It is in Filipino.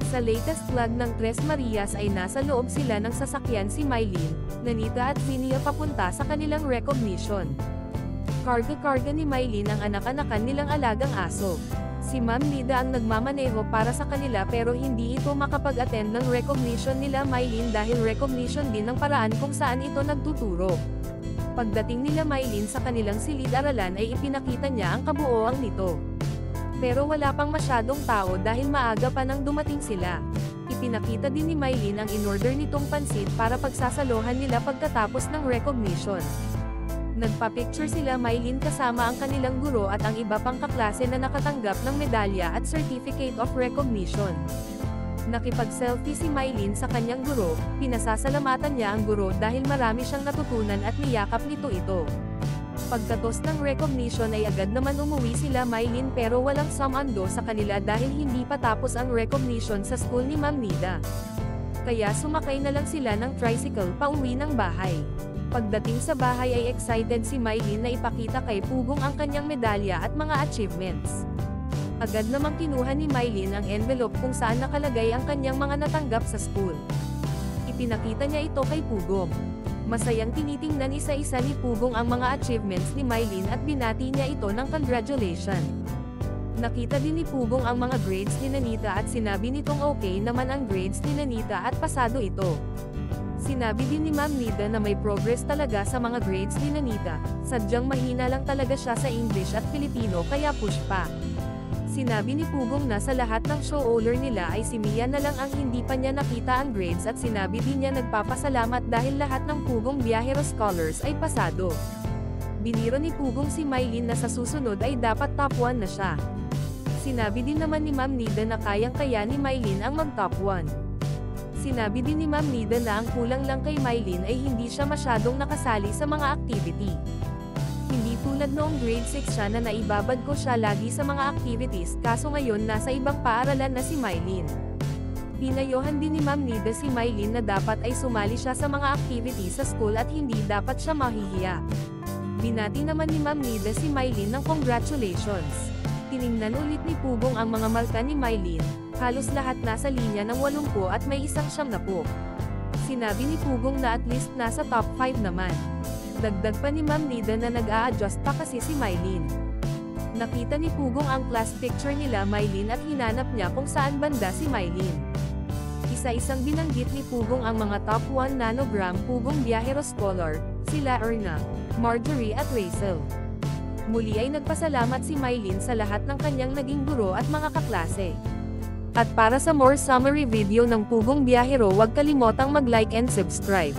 Sa latest vlog ng Tres Marias ay nasa loob sila ng sasakyan si Mylene, Nanita at Zinia papunta sa kanilang recognition. Karga-karga ni Mylene ang anak-anakan nilang alagang aso. Si Ma'am Nida ang nagmamaneho para sa kanila pero hindi ito makapag-attend ng recognition nila Mylene dahil recognition din ng paraan kung saan ito nagtuturo. Pagdating nila Mylene sa kanilang silid-aralan ay ipinakita niya ang kabuoang nito. Pero wala pang masyadong tao dahil maaga pa nang dumating sila. Ipinakita din ni Mylene ang in-order nitong pansit para pagsasalohan nila pagkatapos ng recognition. Nagpa-picture sila Mylene kasama ang kanilang guro at ang iba pang kaklase na nakatanggap ng medalya at certificate of recognition. Nakipag-selfie si Mylene sa kanyang guro, pinasasalamatan niya ang guro dahil marami siyang natutunan at niyakap nito ito. Pagkatapos ng recognition ay agad naman umuwi sila Mylene pero walang sumando sa kanila dahil hindi pa tapos ang recognition sa school ni Ma'am Nida. Kaya sumakay na lang sila ng tricycle pauwi ng bahay. Pagdating sa bahay ay excited si Mylene na ipakita kay Pugong ang kanyang medalya at mga achievements. Agad namang kinuha ni Mylene ang envelope kung saan nakalagay ang kanyang mga natanggap sa school. Ipinakita niya ito kay Pugong. Masayang tinitingnan isa-isa ni Pugong ang mga achievements ni Mylene at binati niya ito ng congratulations. Nakita din ni Pugong ang mga grades ni Nanita at sinabi nitong okay naman ang grades ni Nanita at pasado ito. Sinabi din ni Ma'am Nida na may progress talaga sa mga grades ni Nanita, sadyang mahina lang talaga siya sa English at Filipino kaya push pa. Sinabi ni Pugong na sa lahat ng show owner nila ay si Mia na lang ang hindi pa niya nakita ang grades at sinabi din niya nagpapasalamat dahil lahat ng Pugong Biyahero Scholars ay pasado. Biniro ni Pugong si Mylene na sa susunod ay dapat top 1 na siya. Sinabi din naman ni Ma'am Nida na kayang-kaya ni Mylene ang mag-top 1. Sinabi din ni Ma'am Nida na ang kulang lang kay Mylene ay hindi siya masyadong nakasali sa mga activity. Hindi tulad noong grade 6 siya na naibabad ko siya lagi sa mga activities kaso ngayon nasa ibang paaralan na si Mylene. Pinayohan din ni Ma'am Nida si Mylene na dapat ay sumali siya sa mga activities sa school at hindi dapat siya mahihiya. Binati naman ni Ma'am Nida si Mylene ng congratulations. Tiningnan ulit ni Pugong ang mga marka ni Mylene, halos lahat nasa linya ng 80 at may isang 70. Sinabi ni Pugong na at least nasa top 5 naman. Dagdag pa ni Ma'am Nida na nag-a-adjust pa kasi si Mylene. Nakita ni Pugong ang class picture nila Mylene at hinanap niya kung saan banda si Mylene. Isa-isang binanggit ni Pugong ang mga top 1 nanogram Pugong Biyahero Scholar, sila Erna, Marjorie at Rachel. Muli ay nagpasalamat si Mylene sa lahat ng kanyang naging guro at mga kaklase. At para sa more summary video ng Pugong Biyahero huwag kalimotang mag-like and subscribe.